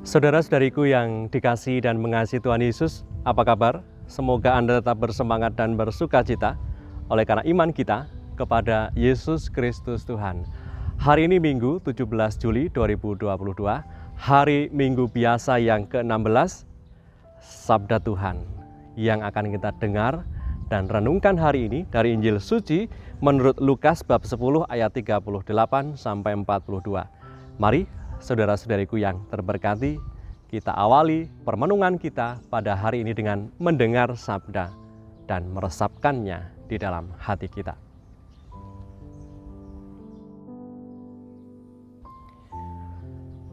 Saudara-saudariku yang dikasihi dan mengasihi Tuhan Yesus, apa kabar? Semoga Anda tetap bersemangat dan bersukacita oleh karena iman kita kepada Yesus Kristus Tuhan. Hari ini Minggu 17 Juli 2022, hari Minggu biasa yang ke-16, Sabda Tuhan yang akan kita dengar dan renungkan hari ini dari Injil Suci menurut Lukas bab 10 ayat 38 sampai 42. Mari saudara-saudariku yang terberkati, kita awali permenungan kita pada hari ini dengan mendengar sabda dan meresapkannya di dalam hati kita.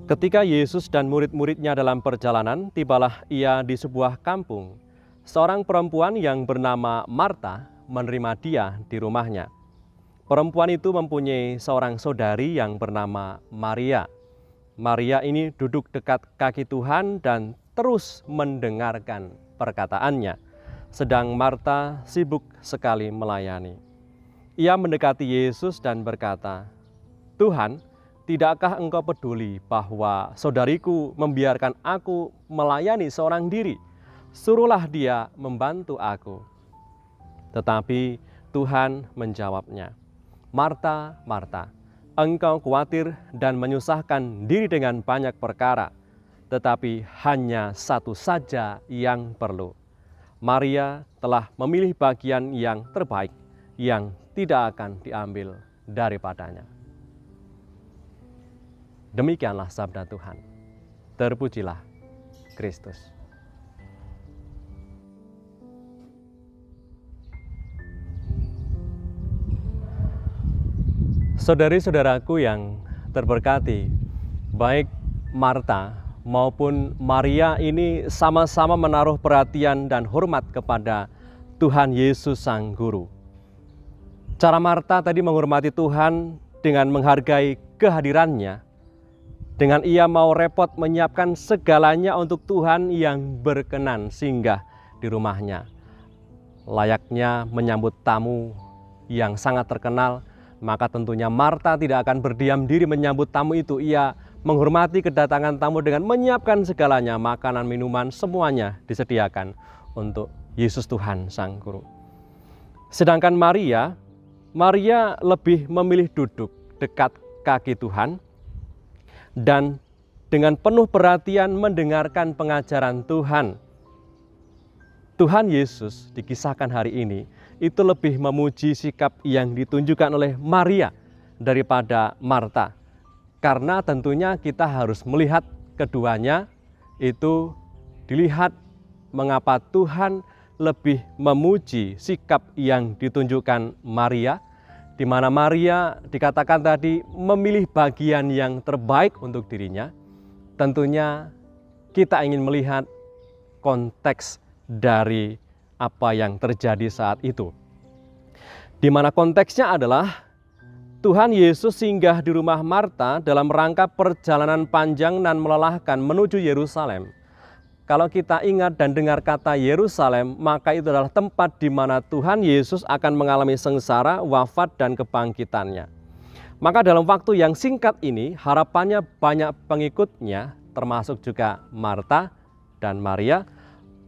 Ketika Yesus dan murid-muridnya dalam perjalanan, tibalah ia di sebuah kampung. Seorang perempuan yang bernama Marta menerima dia di rumahnya. Perempuan itu mempunyai seorang saudari yang bernama Maria. Maria ini duduk dekat kaki Tuhan dan terus mendengarkan perkataannya. Sedang Marta sibuk sekali melayani. Ia mendekati Yesus dan berkata, "Tuhan, tidakkah engkau peduli bahwa saudariku membiarkan aku melayani seorang diri? Suruhlah dia membantu aku." Tetapi Tuhan menjawabnya, "Marta, Marta, engkau khawatir dan menyusahkan diri dengan banyak perkara, tetapi hanya satu saja yang perlu. Maria telah memilih bagian yang terbaik, yang tidak akan diambil daripadanya." Demikianlah sabda Tuhan. Terpujilah Kristus. Saudari-saudaraku yang terberkati, baik Marta maupun Maria ini sama-sama menaruh perhatian dan hormat kepada Tuhan Yesus Sang Guru. Cara Marta tadi menghormati Tuhan dengan menghargai kehadirannya, dengan ia mau repot menyiapkan segalanya untuk Tuhan yang berkenan singgah di rumahnya. Layaknya menyambut tamu yang sangat terkenal, maka tentunya Marta tidak akan berdiam diri menyambut tamu itu. Ia menghormati kedatangan tamu dengan menyiapkan segalanya, makanan, minuman, semuanya disediakan untuk Yesus Tuhan Sang Guru. Sedangkan Maria lebih memilih duduk dekat kaki Tuhan dan dengan penuh perhatian mendengarkan pengajaran Tuhan. Tuhan Yesus dikisahkan hari ini itu lebih memuji sikap yang ditunjukkan oleh Maria daripada Marta. Karena tentunya kita harus melihat keduanya itu dilihat mengapa Tuhan lebih memuji sikap yang ditunjukkan Maria, di mana Maria dikatakan tadi memilih bagian yang terbaik untuk dirinya. Tentunya kita ingin melihat konteks dari apa yang terjadi saat itu, di mana konteksnya adalah Tuhan Yesus singgah di rumah Marta dalam rangka perjalanan panjang dan melelahkan menuju Yerusalem. Kalau kita ingat dan dengar kata Yerusalem, maka itu adalah tempat di mana Tuhan Yesus akan mengalami sengsara, wafat, dan kebangkitannya. Maka dalam waktu yang singkat ini, harapannya banyak pengikutnya, termasuk juga Marta dan Maria,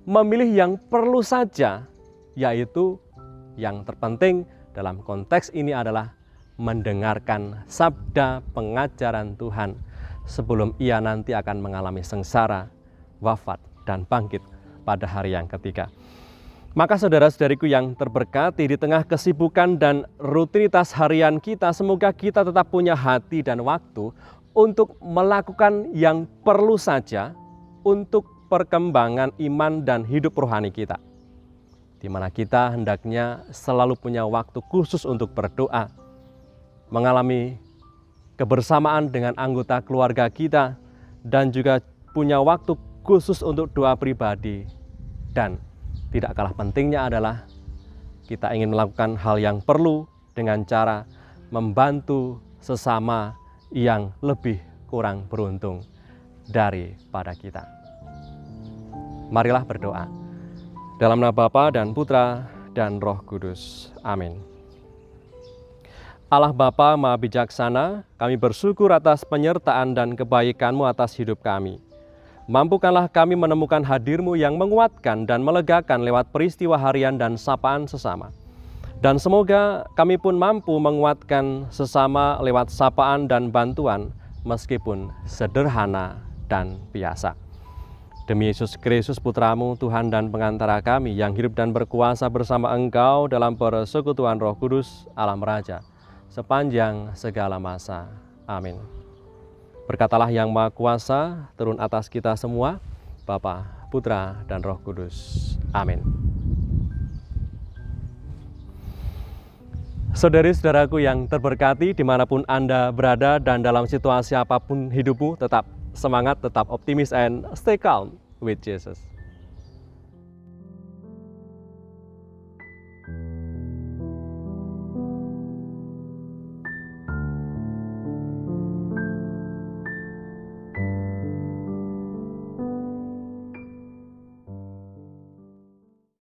memilih yang perlu saja, yaitu yang terpenting dalam konteks ini adalah mendengarkan sabda pengajaran Tuhan sebelum ia nanti akan mengalami sengsara, wafat, dan bangkit pada hari yang ketiga. Maka saudara-saudariku yang terberkati, di tengah kesibukan dan rutinitas harian kita, semoga kita tetap punya hati dan waktu untuk melakukan yang perlu saja untuk perkembangan iman dan hidup rohani kita, di mana kita hendaknya selalu punya waktu khusus untuk berdoa, mengalami kebersamaan dengan anggota keluarga kita, dan juga punya waktu khusus untuk doa pribadi. Dan tidak kalah pentingnya adalah kita ingin melakukan hal yang perlu dengan cara membantu sesama yang lebih kurang beruntung daripada kita. Marilah berdoa. Dalam nama Bapa dan Putra dan Roh Kudus. Amin. Allah Bapa Maha Bijaksana, kami bersyukur atas penyertaan dan kebaikan-Mu atas hidup kami. Mampukanlah kami menemukan hadir-Mu yang menguatkan dan melegakan lewat peristiwa harian dan sapaan sesama. Dan semoga kami pun mampu menguatkan sesama lewat sapaan dan bantuan meskipun sederhana dan biasa. Demi Yesus Kristus Putra-Mu, Tuhan dan pengantara kami yang hidup dan berkuasa bersama Engkau dalam persekutuan Roh Kudus, Allah Raja, sepanjang segala masa. Amin. Berkatalah yang Maha Kuasa, turun atas kita semua, Bapa, Putra, dan Roh Kudus. Amin. Saudari-saudaraku yang terberkati dimanapun Anda berada dan dalam situasi apapun hidupmu, tetap semangat, tetap optimis, and stay calm with Jesus.